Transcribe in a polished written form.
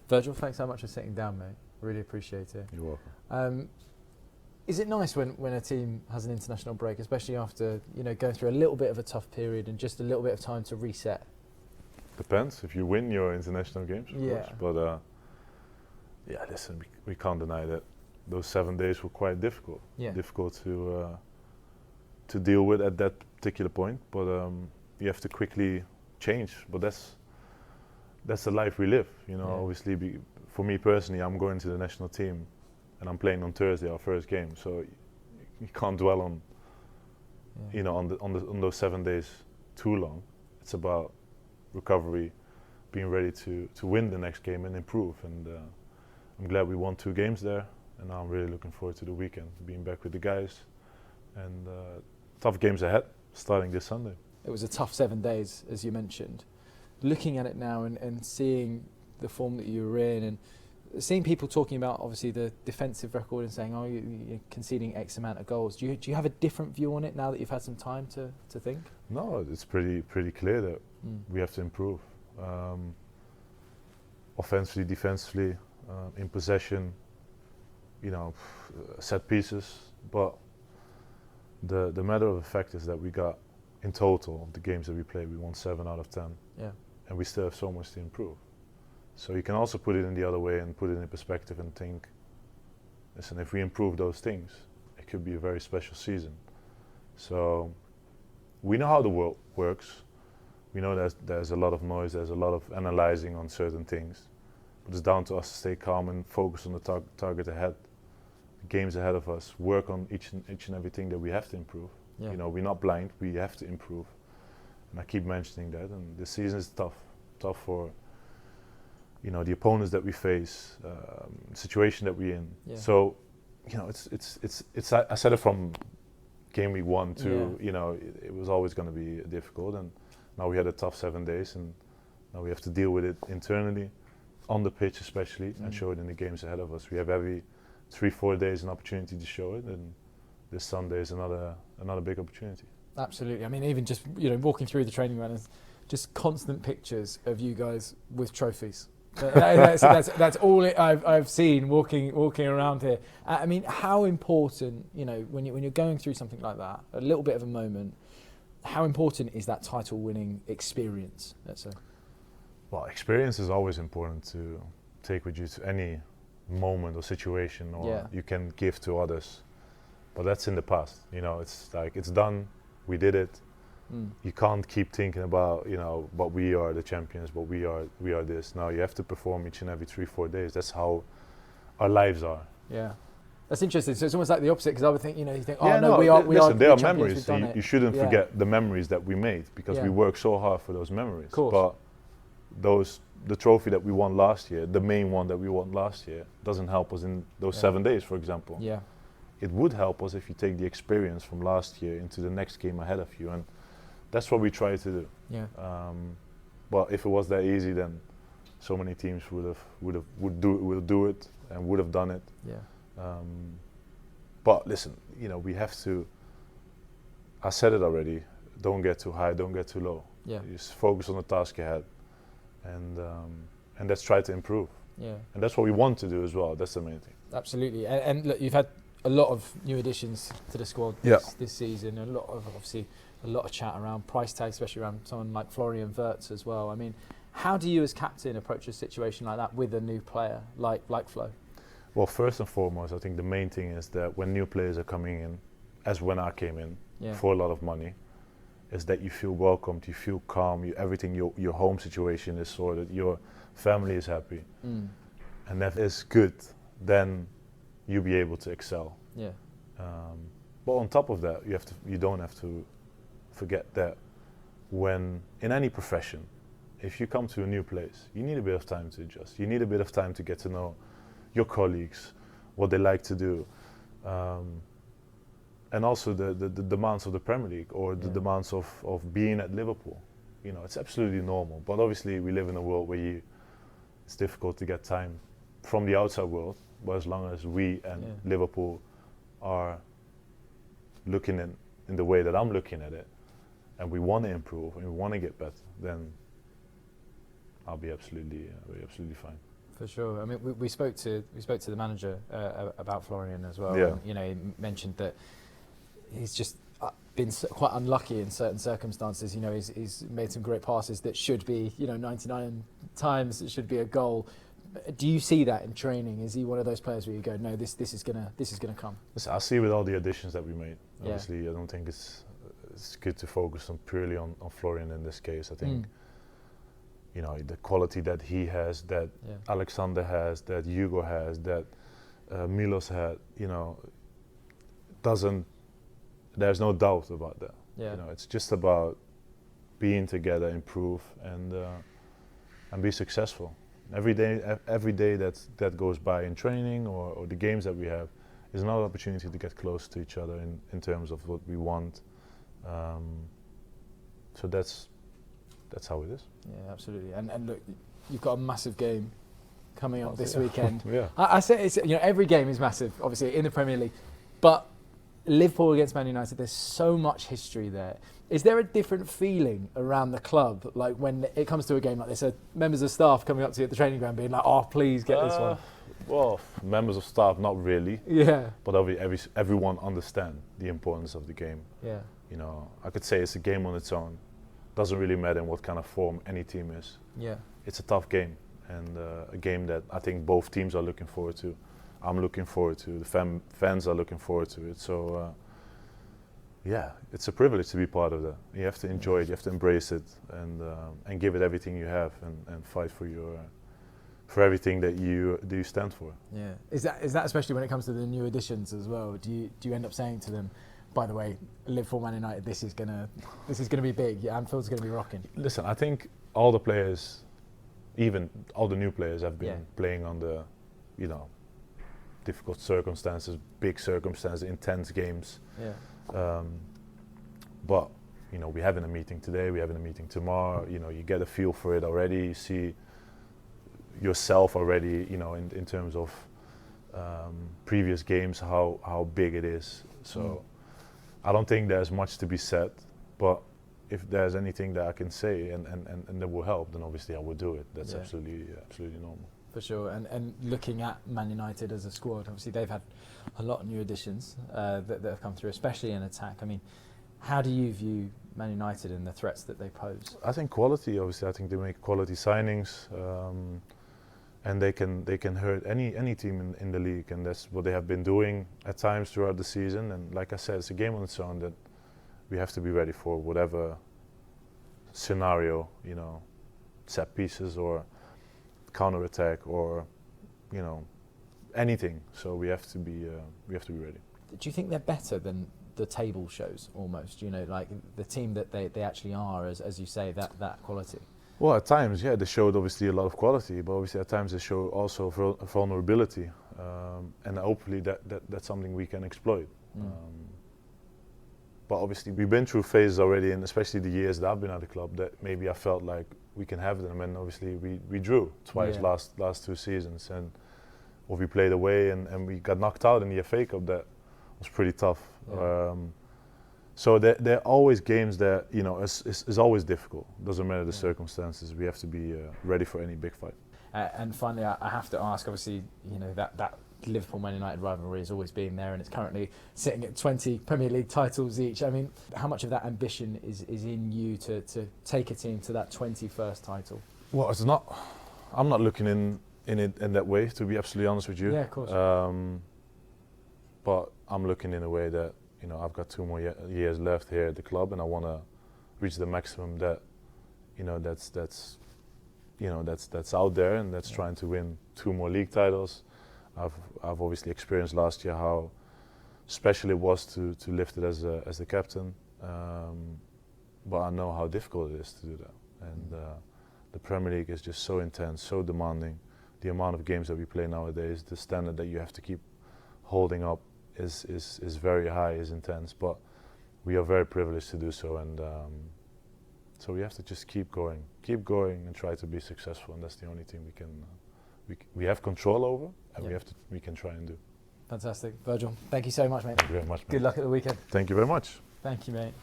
Virgil, thanks so much for sitting down, mate. Really appreciate it. You're welcome. Is it nice when a team has an international break, especially after going through a little bit of a tough period and just a little bit of time to reset? Depends if you win your international games, of Yeah. course. But listen, we can't deny that those 7 days were quite difficult. Yeah. Difficult to deal with at that particular point. But you have to quickly change. But that's the life we live. Obviously, for me personally, I'm going to the national team, and I'm playing on Thursday, our first game. So you can't dwell on, on those 7 days too long. It's about recovery, being ready to win the next game and improve. And I'm glad we won 2 games there, and now I'm really looking forward to the weekend, being back with the guys, and tough games ahead, starting this Sunday. It was a tough 7 days, as you mentioned. Looking at it now and seeing the form that you were in, and seeing people talking about obviously the defensive record and saying, you're conceding X amount of goals. Do you have a different view on it now that you've had some time to think? No, it's pretty clear that we have to improve. Offensively, defensively, in possession, set pieces. But the matter of the fact is that we got, in total, the games that we played, we won 7 out of 10. Yeah. And we still have so much to improve. So you can also put it in the other way and put it in perspective and think, listen, if we improve those things, it could be a very special season. So we know how the world works. We know there's a lot of noise, there's a lot of analyzing on certain things. But it's down to us to stay calm and focus on the target ahead, the games ahead of us, work on each and everything that we have to improve. Yeah. We're not blind, we have to improve. And I keep mentioning that, and this season is tough for the opponents that we face, the situation that we're in. Yeah. So, it's. I said it from game week 1 to it was always going to be difficult, and now we had a tough 7 days, and now we have to deal with it internally, on the pitch especially, and show it in the games ahead of us. We have every 3-4 days an opportunity to show it, and this Sunday is another big opportunity. Absolutely. I mean, even just walking through the training ground, just constant pictures of you guys with trophies. That's all I've seen walking around here. I mean, how important, when you're going through something like that, a little bit of a moment, how important is that title-winning experience? Let's say. Well, experience is always important to take with you to any moment or situation, or you can give to others. But that's in the past. It's like it's done. We did it. You can't keep thinking about, but we are the champions, but we are this. Now you have to perform each and every 3-4 days. That's how our lives are. Yeah, that's interesting. So it's almost like the opposite, because I would think, you think, listen, there are memories. So you shouldn't forget the memories that we made, because we worked so hard for those memories. But the trophy that we won last year, the main one that we won last year, doesn't help us in those 7 days, for example. Yeah. It would help us if you take the experience from last year into the next game ahead of you, and that's what we try to do. Yeah. But if it was that easy, then so many teams would do it and would have done it. Yeah. But listen, we have to. I said it already. Don't get too high. Don't get too low. Yeah. Just focus on the task ahead, and let's try to improve. Yeah. And that's what we want to do as well. That's the main thing. Absolutely. And look, you've had a lot of new additions to the squad this season. A lot of chat around price tags, especially around someone like Florian Wirtz as well. I mean, how do you as captain approach a situation like that with a new player like Flo? Well, first and foremost, I think the main thing is that when new players are coming in, as when I came in, for a lot of money, is that you feel welcomed, you feel calm, everything, your home situation is sorted, your family is happy. And that is good, then you'll be able to excel. Yeah. But on top of that, you don't have to forget that when, in any profession, if you come to a new place, you need a bit of time to adjust. You need a bit of time to get to know your colleagues, what they like to do, and also the demands of the Premier League, or the demands of being at Liverpool. It's absolutely normal. But obviously we live in a world where it's difficult to get time from the outside world. But as long as we and Liverpool are looking in the way that I'm looking at it, and we want to improve and we want to get better, then I'll be absolutely fine. For sure. I mean, we spoke to the manager about Florian as well. Yeah. And, you know, he mentioned that he's just been quite unlucky in certain circumstances. You know, he's made some great passes that should be, you know, 99 times it should be a goal. Do you see that in training? Is he one of those players where you go, no, this is gonna come? Listen, I see with all the additions that we made. Yeah. Obviously, I don't think it's good to focus purely on Florian in this case. I think. You know, the quality that he has, that Alexander has, that Hugo has, that Milos had, you know, there's no doubt about that. Yeah. You know, it's just about being together, improve, and be successful. Every day that goes by in training or the games that we have is another opportunity to get close to each other in terms of what we want. So that's how it is. Yeah, absolutely. And look, you've got a massive game coming up this weekend. Yeah. I say it's, you know, every game is massive, obviously in the Premier League, but Liverpool against Man United, there's so much history there. Is there a different feeling around the club, like when it comes to a game like this? Are members of staff coming up to you at the training ground being like, "Oh, please get this one"? Well, members of staff, not really. Yeah. But everyone understand the importance of the game. Yeah. You know, I could say it's a game on its own. Doesn't really matter in what kind of form any team is. Yeah. It's a tough game, and a game that I think both teams are looking forward to. I'm looking forward to. The fans are looking forward to it. So, yeah, it's a privilege to be part of that. You have to enjoy it. You have to embrace it, and give it everything you have, and fight for everything that you stand for. Yeah. Is that especially when it comes to the new additions as well? Do you end up saying to them, by the way, Liverpool Man United, this is gonna be big. Yeah, Anfield's gonna be rocking. Listen, I think all the players, even all the new players, have been playing under, you know, difficult circumstances, big circumstances, intense games. Yeah. But you know, we're having a meeting today. We're having a meeting tomorrow. You know, you get a feel for it already. You see yourself already. You know, in terms of previous games, how big it is. So. I don't think there's much to be said, but if there's anything that I can say and that will help, then obviously I will do it. That's absolutely normal. For sure. And looking at Man United as a squad, obviously they've had a lot of new additions that have come through, especially in attack. I mean, how do you view Man United and the threats that they pose? I think quality. Obviously, I think they make quality signings, and they can hurt any team in the league, and that's what they have been doing at times throughout the season. And like I said, it's a game on its own that we have to be ready for whatever scenario, you know, set pieces or counter attack or, you know, anything. So we have to be ready. Do you think they're better than the table shows almost? You know, like the team that they actually are, as you say, that quality. Well, at times, yeah, they showed obviously a lot of quality, but obviously at times they show also vulnerability, and hopefully that's something we can exploit. But obviously we've been through phases already, and especially the years that I've been at the club, that maybe I felt like we can have them, and obviously we drew twice last 2 seasons, or we played away and we got knocked out in the FA Cup. That was pretty tough. Yeah. So there are always games that, you know, is always difficult. Doesn't matter the circumstances. We have to be ready for any big fight. And finally, I have to ask. Obviously, you know that Liverpool Man United rivalry has always been there, and it's currently sitting at 20 Premier League titles each. I mean, how much of that ambition is in you to take a team to that 21st title? Well, it's not. I'm not looking in it in that way, to be absolutely honest with you. Yeah, of course. But I'm looking in a way that, you know, I've got 2 more years left here at the club, and I want to reach the maximum that, you know, that's out there, and that's trying to win 2 more league titles. I've obviously experienced last year how special it was to lift it as the captain, but I know how difficult it is to do that. And the Premier League is just so intense, so demanding. The amount of games that we play nowadays, the standard that you have to keep holding up is very high, is intense. But we are very privileged to do so, and so we have to just keep going, and try to be successful. And that's the only thing we have control over, and we can try and do. Fantastic. Virgil, thank you so much, mate. Thank you very much, mate. Good luck at the weekend. Thank you very much. Thank you, mate.